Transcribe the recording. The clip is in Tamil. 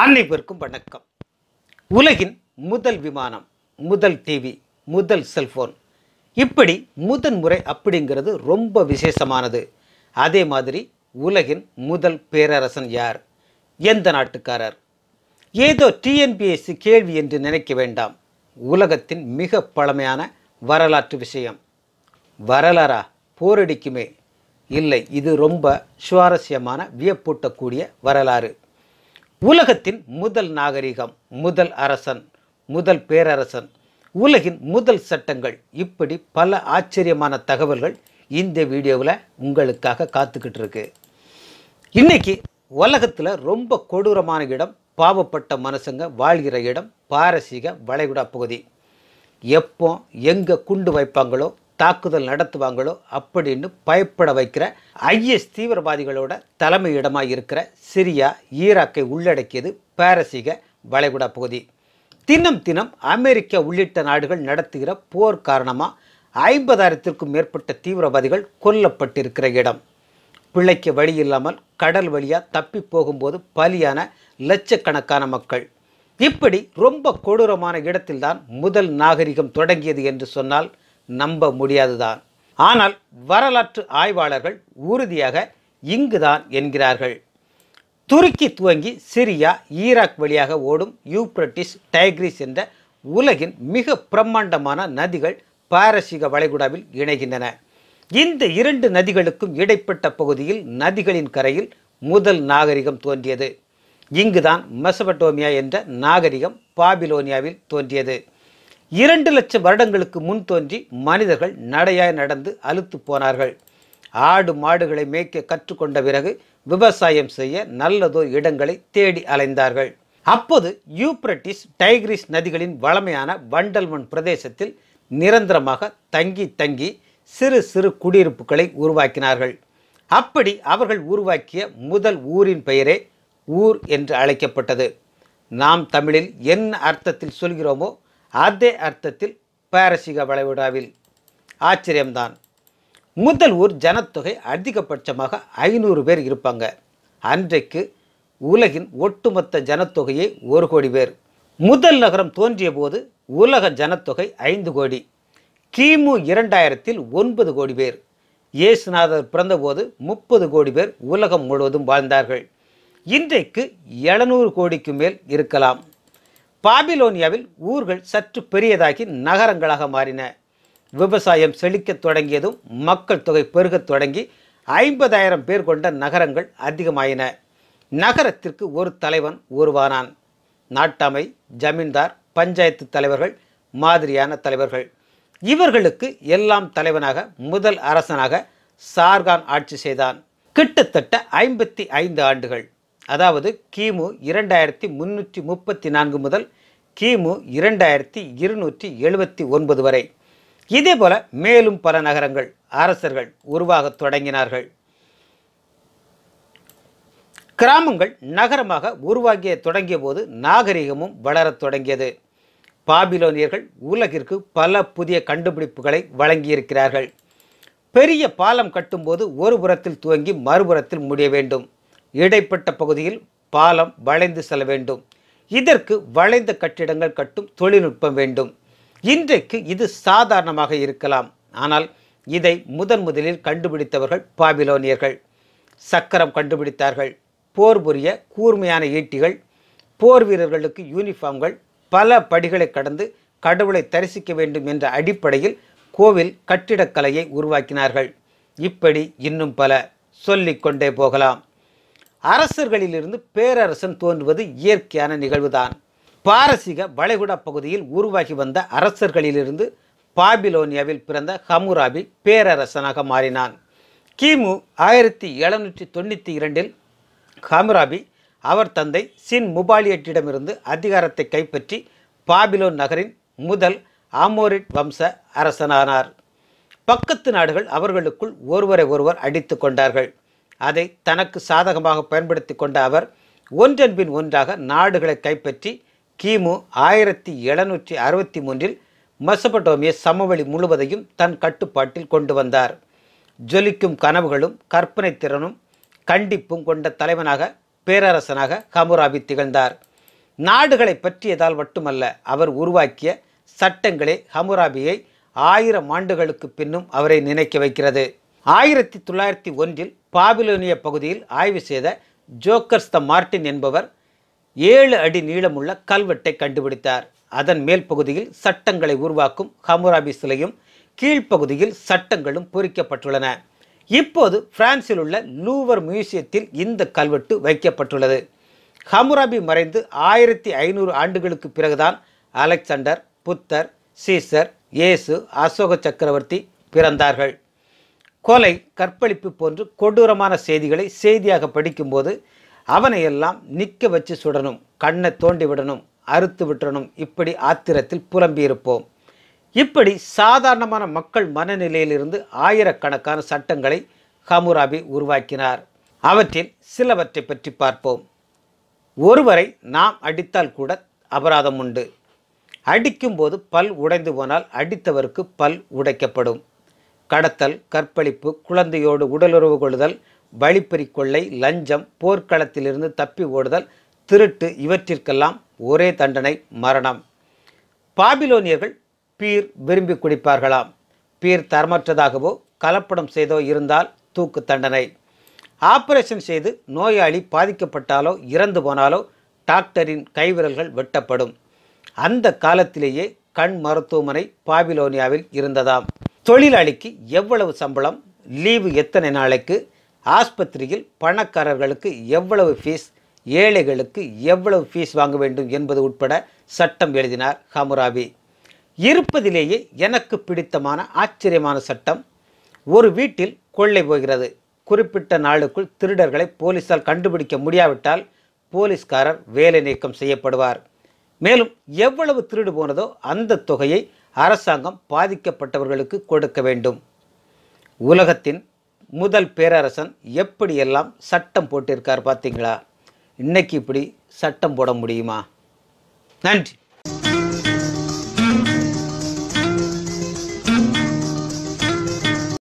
அனைவருக்கும் வணக்கம். உலகின் முதல் விமானம், முதல் டிவி, முதல் செல்போன், இப்படி முதன்முறை அப்படிங்கிறது ரொம்ப விசேஷமானது. அதே மாதிரி உலகின் முதல் பேரரசன் யார்? எந்த நாட்டுக்காரர்? ஏதோ டிஎன்பிஎஸ்சி கேள்வி என்று நினைக்க வேண்டாம். உலகத்தின் மிக பழமையான வரலாற்று விஷயம். வரலாறா? போரடிக்குமே. இல்லை, இது ரொம்ப சுவாரஸ்யமான வியப்பூட்டக்கூடிய வரலாறு. உலகத்தின் முதல் நாகரிகம், முதல் அரசன், முதல் பேரரசன், உலகின் முதல் சட்டங்கள், இப்படி பல ஆச்சரியமான தகவல்கள் இந்த வீடியோவில் உங்களுக்காக காத்துக்கிட்டு இருக்கு. இன்னைக்கு உலகத்தில் ரொம்ப கொடூரமான இடம், பாவப்பட்ட மனுஷங்க வாழ்கிற இடம் பாரசீக வளைகுடா பகுதி. எப்போ எங்கே குண்டு வைப்பாங்களோ, தாக்குதல் நடத்துவாங்களோ அப்படின்னு பயப்பட வைக்கிற ஐஎஸ் தீவிரவாதிகளோட தலைமை இடமாக இருக்கிற சிரியா, ஈராக்கை உள்ளடக்கியது பாரசீக வளைகுடா பகுதி. தினம் தினம் அமெரிக்கா உள்ளிட்ட நாடுகள் நடத்துகிற போர் காரணமாக 50,000த்திற்கும் மேற்பட்ட தீவிரவாதிகள் கொல்லப்பட்டிருக்கிற இடம். பிழைக்க வழி இல்லாமல் கடல் வழியாக தப்பி போகும்போது பலியான லட்சக்கணக்கான மக்கள். இப்படி ரொம்ப கொடூரமான இடத்தில்தான் முதல் நாகரிகம் தொடங்கியது என்று சொன்னால் நம்ப முடியாதுதான். ஆனால் வரலாற்று ஆய்வாளர்கள் உறுதியாக இங்குதான் என்கிறார்கள். துருக்கி துவங்கி சிரியா, ஈராக் வழியாக ஓடும் யூப்ரட்டிஸ், டைக்ரிஸ் என்ற உலகின் மிக பிரம்மாண்டமான நதிகள் பாரசீக வளைகுடாவில் இணைகின்றன. இந்த இரண்டு நதிகளுக்கும் இடைப்பட்ட பகுதியில் நதிகளின் கரையில் முதல் நாகரிகம் தோன்றியது. இங்குதான் மெசபடோமியா என்ற நாகரிகம் பாபிலோனியாவில் தோன்றியது. 2 லட்சம் வருடங்களுக்கு முன் தோன்றி மனிதர்கள் நடையாய் நடந்து அலுத்து போனார்கள். ஆடு மாடுகளை மேய்க்க கற்றுக்கொண்ட பிறகு விவசாயம் செய்ய நல்லதோர் இடங்களை தேடி அலைந்தார்கள். அப்போது யூப்ரட்டிஸ், டைக்ரிஸ் நதிகளின் வளமையான வண்டல் மண் பிரதேசத்தில் நிரந்தரமாக தங்கி தங்கி சிறு சிறு குடியிருப்புகளை உருவாக்கினார்கள். அப்படி அவர்கள் உருவாக்கிய முதல் ஊரின் பெயரே ஊர் என்று அழைக்கப்பட்டது. நாம் தமிழில் என்ன அர்த்தத்தில் சொல்கிறோமோ அதே அர்த்தத்தில் பாரசீக வளைகுடாவில். ஆச்சரியம்தான். முதல் ஊர் ஜனத்தொகை அதிகபட்சமாக 500 பேர் இருப்பாங்க. அன்றைக்கு உலகின் ஒட்டுமொத்த ஜனத்தொகையே 1 கோடி பேர். முதல் நகரம் தோன்றிய போது உலக ஜனத்தொகை 5 கோடி. கிமு 2000ல் 9 கோடி பேர். இயேசுநாதர் பிறந்தபோது 30 கோடி பேர் உலகம் முழுவதும் வாழ்ந்தார்கள். இன்றைக்கு 700 கோடிக்கு மேல் இருக்கலாம். பாபிலோனியாவில் ஊர்கள் சற்று பெரியதாகி நகரங்களாக மாறின. விவசாயம் செழிக்கத் தொடங்கியதும் மக்கள் தொகை பெருகத் தொடங்கி 50,000 பேர் கொண்ட நகரங்கள் அதிகமாயின. நகரத்திற்கு ஒரு தலைவன் உருவானான். நாட்டாமை, ஜமீன்தார், பஞ்சாயத்து தலைவர்கள் மாதிரியான தலைவர்கள். இவர்களுக்கு எல்லாம் தலைவனாக முதல் அரசனாக ஷார்கான் ஆட்சி செய்தான். கிட்டத்தட்ட 55 ஆண்டுகள். அதாவது கிமு 2334 முதல் கிமு 2279 வரை. இதேபோல மேலும் பல நகரங்கள், அரசர்கள் உருவாக தொடங்கினார்கள். கிராமங்கள் நகரமாக உருவாகிய தொடங்கிய போது நாகரிகமும் வளரத் தொடங்கியது. பாபிலோனியர்கள் உலகிற்கு பல புதிய கண்டுபிடிப்புகளை வழங்கியிருக்கிறார்கள். பெரிய பாலம் கட்டும்போது ஒரு புறத்தில் துவங்கி மறுபுறத்தில் முடிய வேண்டும். இடைப்பட்ட பகுதியில் பாலம் வளைந்து செல்ல வேண்டும். இதற்கு வளைந்த கட்டிடங்கள் கட்டும் தொழில்நுட்பம் வேண்டும். இன்றைக்கு இது சாதாரணமாக இருக்கலாம். ஆனால் இதை முதலில் கண்டுபிடித்தவர்கள் பாபிலோனியர்கள். சக்கரம் கண்டுபிடித்தார்கள். போர் புரிய கூர்மையான ஈட்டிகள், போர் வீரர்களுக்கு யூனிஃபார்ம்கள், பல படிகளை கடந்து கடவுளை தரிசிக்க வேண்டும் என்ற அடிப்படையில் கோவில் கட்டிடக்கலையை உருவாக்கினார்கள். இப்படி இன்னும் பல சொல்லிக்கொண்டே போகலாம். அரசர்களிலிருந்து பேரரசன் தோன்றுவது இயற்கையான நிகழ்வுதான். பாரசீக வளைகுடா பகுதியில் உருவாகி வந்த அரசர்களிலிருந்து பாபிலோனியாவில் பிறந்த ஹமுராபி பேரரசனாக மாறினான். கிமு 1792ல் ஹமுராபி அவர் தந்தை சின் முபாலியட்டிடமிருந்து அதிகாரத்தை கைப்பற்றி பாபிலோன் நகரின் முதல் ஆமோரிட் வம்ச அரசனானார். பக்கத்து நாடுகள் அவர்களுக்குள் ஒருவரை ஒருவர் அடித்து கொண்டார்கள். அதை தனக்கு சாதகமாக பயன்படுத்தி கொண்ட அவர் ஒன்றன் பின் ஒன்றாக நாடுகளை கைப்பற்றி கிமு 1763ல் மெசபடோமிய சமவெளி முழுவதையும் தன் கட்டுப்பாட்டில் கொண்டு வந்தார். ஜொலிக்கும் கனவுகளும் கற்பனை திறனும் கண்டிப்பும் கொண்ட தலைவனாக பேரரசனாக ஹமுராபி திகழ்ந்தார். நாடுகளை பற்றியதால் மட்டுமல்ல, அவர் உருவாக்கிய சட்டங்களே ஹம்முராபியை 1000 ஆண்டுகளுக்கு பின்னும் அவரை நினைக்க வைக்கிறது. 1901 பாபிலோனிய பகுதியில் ஆய்வு செய்த ஜோக்கர்ஸ் த மார்டின் என்பவர் 7 அடி நீளமுள்ள கல்வெட்டை கண்டுபிடித்தார். அதன் மேல் பகுதியில் சட்டங்களை உருவாக்கும் ஹம்முராபி சிலையும் கீழ்ப்பகுதியில் சட்டங்களும் பொறிக்கப்பட்டுள்ளன. இப்போது பிரான்சில் உள்ள லூவர் மியூசியத்தில் இந்த கல்வெட்டு வைக்கப்பட்டுள்ளது. ஹம்முராபி மறைந்து 1500 ஆண்டுகளுக்கு பிறகுதான் அலெக்சாண்டர், புத்தர், சீசர், இயேசு, அசோக சக்கரவர்த்தி பிறந்தார்கள். கொலை, கற்பழிப்பு போன்று கொடூரமான செய்திகளை செய்தியாக படிக்கும்போது அவனையெல்லாம் நிற்க வச்சு சுடணும், கண்ணை தோண்டி விடணும், அறுத்து விட்டுறணும், இப்படி ஆத்திரத்தில் புலம்பியிருப்போம். இப்படி சாதாரணமான மக்கள் மனநிலையிலிருந்து ஆயிரக்கணக்கான சட்டங்களை ஹம்முராபி உருவாக்கினார். அவற்றில் சிலவற்றை பற்றி பார்ப்போம். ஒருவரை நாம் அடித்தால் கூட அபராதம் உண்டு. அடிக்கும்போது பல் உடைந்து போனால் அடித்தவருக்கு பல் உடைக்கப்படும். கடத்தல், கற்பழிப்பு, குழந்தையோடு உடலுறவு கொள்ளுதல், வழிப்பறி கொள்ளை, லஞ்சம், போர்க்களத்திலிருந்து தப்பி ஓடுதல், திருட்டு, இவற்றிற்கெல்லாம் ஒரே தண்டனை, மரணம். பாபிலோனியர்கள் பீர் விரும்பி குடிப்பார்களாம். பீர் தரமற்றதாகவோ கலப்படம் செய்தோ இருந்தால் தூக்கு தண்டனை. ஆபரேஷன் செய்து நோயாளி பாதிக்கப்பட்டாலோ இறந்து போனாலோ டாக்டரின் கைவிரல்கள் வெட்டப்படும். அந்த காலத்திலேயே கண் மருத்துவமனை பாபிலோனியாவில் இருந்ததாம். தொழிலாளிக்கு எவ்வளவு சம்பளம், லீவு எத்தனை நாளைக்கு, ஆஸ்பத்திரியில் பணக்காரர்களுக்கு எவ்வளவு ஃபீஸ், ஏழைகளுக்கு எவ்வளவு ஃபீஸ் வாங்க வேண்டும் என்பது உட்பட சட்டம் எழுதினார் ஹம்முராபி. இருப்பதிலேயே எனக்கு பிடித்தமான ஆச்சரியமான சட்டம். ஒரு வீட்டில் கொள்ளை போகிறது. குறிப்பிட்ட நாளுக்குள் திருடர்களை போலீசால் கண்டுபிடிக்க முடியாவிட்டால் போலீஸ்காரர் வேலை நீக்கம் செய்யப்படுவார். மேலும் எவ்வளவு திருடு போனதோ அந்த தொகையை அரசாங்கம் பாதிக்கப்பட்டவர்களுக்கு கொடுக்க வேண்டும். உலகத்தின் முதல் பேரரசன் எப்படியெல்லாம் சட்டம் போட்டிருக்கார் பார்த்தீங்களா? இன்னைக்கு இப்படி சட்டம் போட முடியுமா? நன்றி.